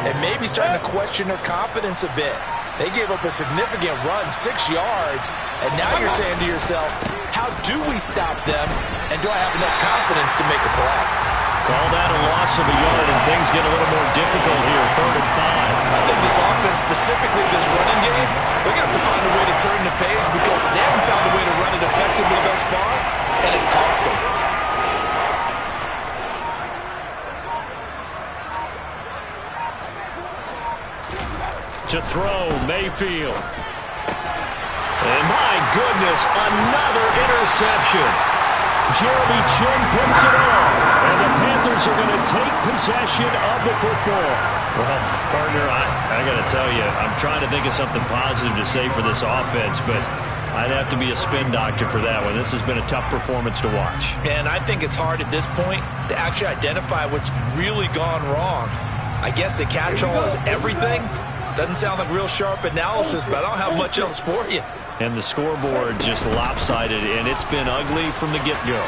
and maybe starting to question their confidence a bit. They gave up a significant run, 6 yards, and now you're saying to yourself, how do we stop them, and do I have enough confidence to make a play? Call that a loss of a yard, and things get a little more difficult here, 3rd and 5. I think this offense, specifically this running game, they're going to have to find a way to turn the page because they haven't found a way to run it effectively thus far, and it's cost them. To throw, Mayfield. And my goodness, another interception. Jeremy Chin picks it off. And the Panthers are going to take possession of the football. Well, partner, I got to tell you, I'm trying to think of something positive to say for this offense, but I'd have to be a spin doctor for that one. This has been a tough performance to watch. And I think it's hard at this point to actually identify what's really gone wrong. I guess the catch-all is everything. Doesn't sound like real sharp analysis, but I don't have much else for you. And the scoreboard just lopsided, and it's been ugly from the get-go.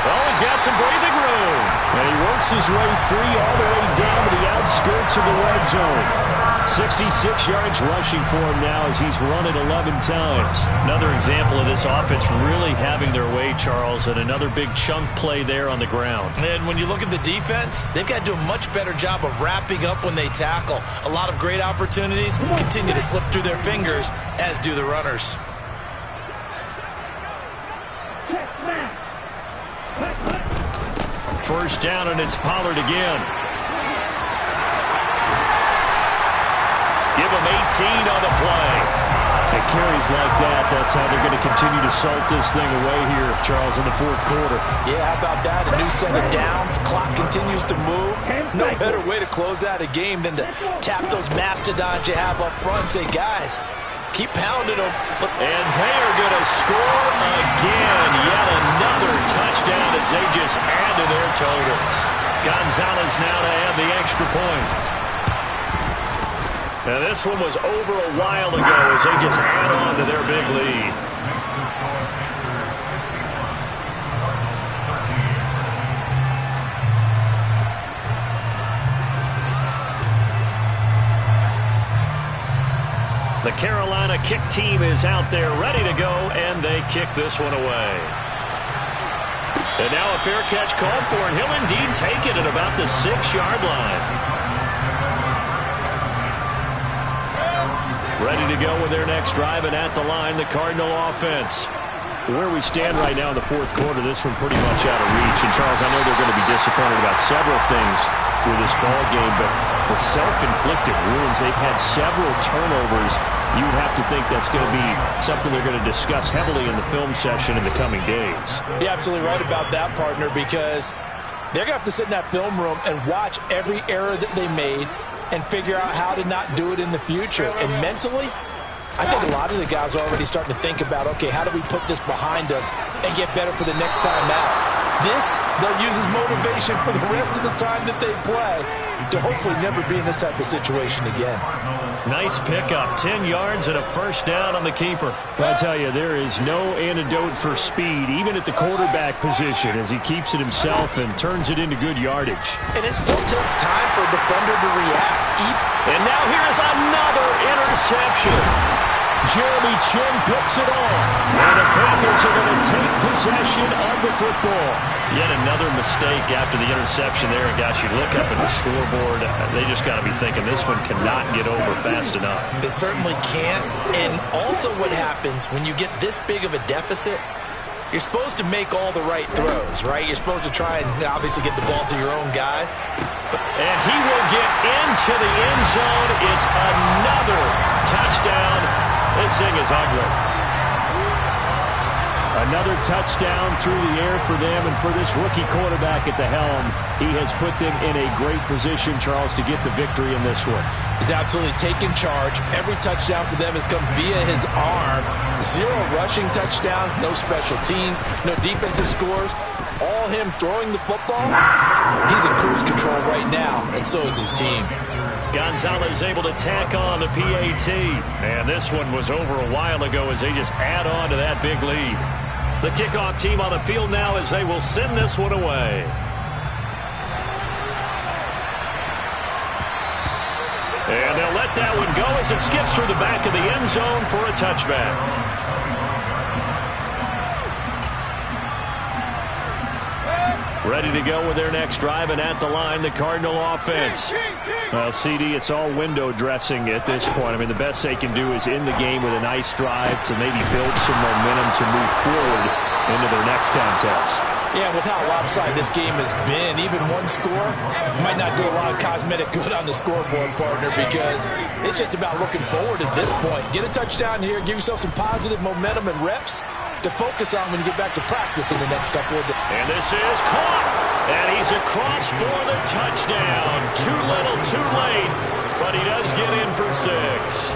Oh, he's got some breathing room. And he works his way free all the way down to the outskirts of the red zone. 66 yards rushing for him now as he's run it 11 times. Another example of this offense really having their way, Charles, and another big chunk play there on the ground. And when you look at the defense, they've got to do a much better job of wrapping up when they tackle. A lot of great opportunities continue to slip through their fingers, as do the runners. First down, and it's Pollard again. Give him 18 on the play. It carries like that. That's how they're going to continue to salt this thing away here, Charles, in the 4th quarter. Yeah, how about that? A new set of downs. Clock continues to move. No better way to close out a game than to tap those mastodons you have up front and say, guys, keep pounding them. And they are going to score again. Yet another touchdown as they just add to their totals. Gonzalez now to add the extra point. Now this one was over a while ago as they just add on to their big lead. The Carolina kick team is out there ready to go, and they kick this one away. And now a fair catch called for, and he'll indeed take it at about the 6-yard line. Ready to go with their next drive, and at the line, the Cardinal offense. Where we stand right now in the 4th quarter, this one pretty much out of reach. And, Charles, I know they're going to be disappointed about several things with this ball game, but the self-inflicted wounds, they've had several turnovers. You would have to think that's going to be something they're going to discuss heavily in the film session in the coming days. You're absolutely right about that, partner, because they're going to have to sit in that film room and watch every error that they made and figure out how to not do it in the future. And mentally, I think a lot of the guys are already starting to think about, okay, how do we put this behind us and get better for the next time out? This, they'll use as motivation for the rest of the time that they play to hopefully never be in this type of situation again. Nice pickup, 10 yards and a first down on the keeper. I tell you, there is no antidote for speed, even at the quarterback position, as he keeps it himself and turns it into good yardage. And it still takes time for a defender to react. And now here is another interception. Jeremy Chin picks it off. And the Panthers are going to take possession of the football. Yet another mistake after the interception there. And gosh, you look up at the scoreboard, they just got to be thinking this one cannot get over fast enough. It certainly can't. And also what happens when you get this big of a deficit, you're supposed to make all the right throws, right? You're supposed to try and obviously get the ball to your own guys. And he will get into the end zone. It's another touchdown. This thing is ugly. Another touchdown through the air for them, and for this rookie quarterback at the helm, he has put them in a great position, Charles, to get the victory in this one. He's absolutely taken charge. Every touchdown for them has come via his arm. 0 rushing touchdowns, no special teams, no defensive scores. All him throwing the football. He's in cruise control right now, and so is his team. Gonzalez able to tack on the PAT. And this one was over a while ago as they just add on to that big lead. The kickoff team on the field now as they will send this one away. And they'll let that one go as it skips through the back of the end zone for a touchback. Ready to go with their next drive, and at the line, the Cardinal offense. Well, CD, it's all window dressing at this point. I mean, the best they can do is end the game with a nice drive to maybe build some momentum to move forward into their next contest. Yeah, with how lopsided this game has been, even one score might not do a lot of cosmetic good on the scoreboard, partner, because it's just about looking forward at this point. Get a touchdown here, give yourself some positive momentum and reps to focus on when you get back to practice in the next couple of days. And this is caught, and he's across for the touchdown. Too little, too late, but he does get in for 6.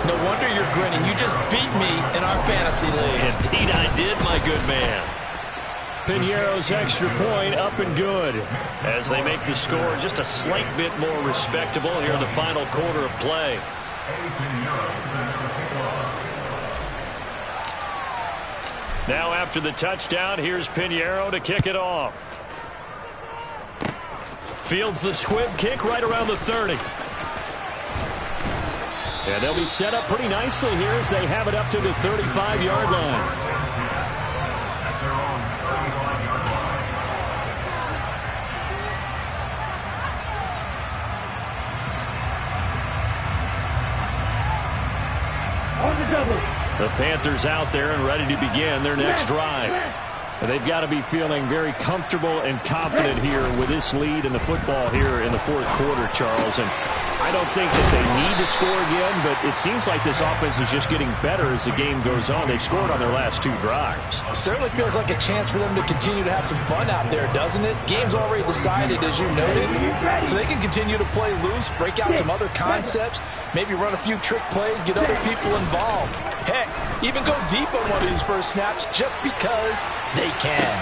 No wonder you're grinning. You just beat me in our fantasy league. Indeed I did, my good man. Piñeiro's extra point up and good. As they make the score just a slight bit more respectable here in the final quarter of play. Now after the touchdown, here's Piñeiro to kick it off. Fields the squib kick right around the 30. And they'll be set up pretty nicely here as they have it up to the 35-yard line. The Panthers out there and ready to begin their next drive. They've got to be feeling very comfortable and confident here with this lead in the football here in the fourth quarter, Charles. And I don't think that they need to score again, but it seems like this offense is just getting better as the game goes on. They've scored on their last 2 drives. It certainly feels like a chance for them to continue to have some fun out there, doesn't it? Game's already decided, as you noted, so they can continue to play loose, break out some other concepts, maybe run a few trick plays, get other people involved. Heck, even go deep on one of these first snaps just because they can.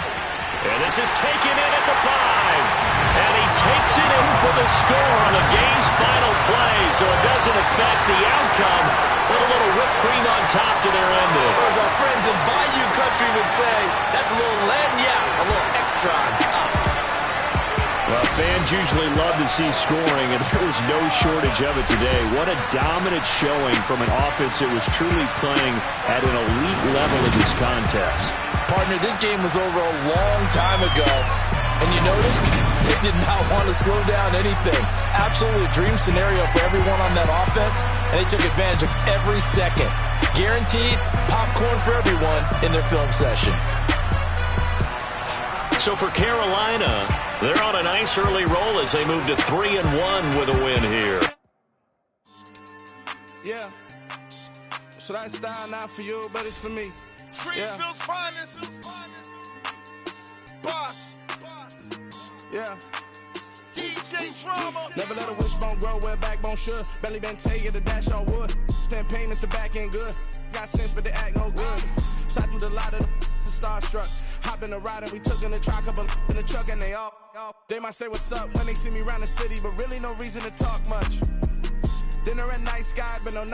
And this is taken in at the 5. And he takes it in for the score on the game's final play, so it doesn't affect the outcome. Put a little whipped cream on top to their ending. Or as our friends in Bayou Country would say, that's a little lagniappe, a little extra on top. Well, fans usually love to see scoring, and there was no shortage of it today. What a dominant showing from an offense that was truly playing at an elite level in this contest. Partner, this game was over a long time ago, and you noticed they did not want to slow down anything. Absolutely a dream scenario for everyone on that offense, and they took advantage of every second. Guaranteed popcorn for everyone in their film session. So for Carolina, they're on a nice early roll as they move to 3-1 with a win here. Yeah. So that style not for you, but it's for me. Greenfield's finest. Boss. Yeah. DJ Drama. Never let a wishbone grow where a backbone should. Belly been tell you the dash on wood. 10 payments the back end good. Got sense but they act no good. Shot through the lot of the starstruck. Hop in the ride and we took in the truck up in the truck and they all. They might say what's up when they see me around the city, but really no reason to talk much. Dinner at night sky, but no night.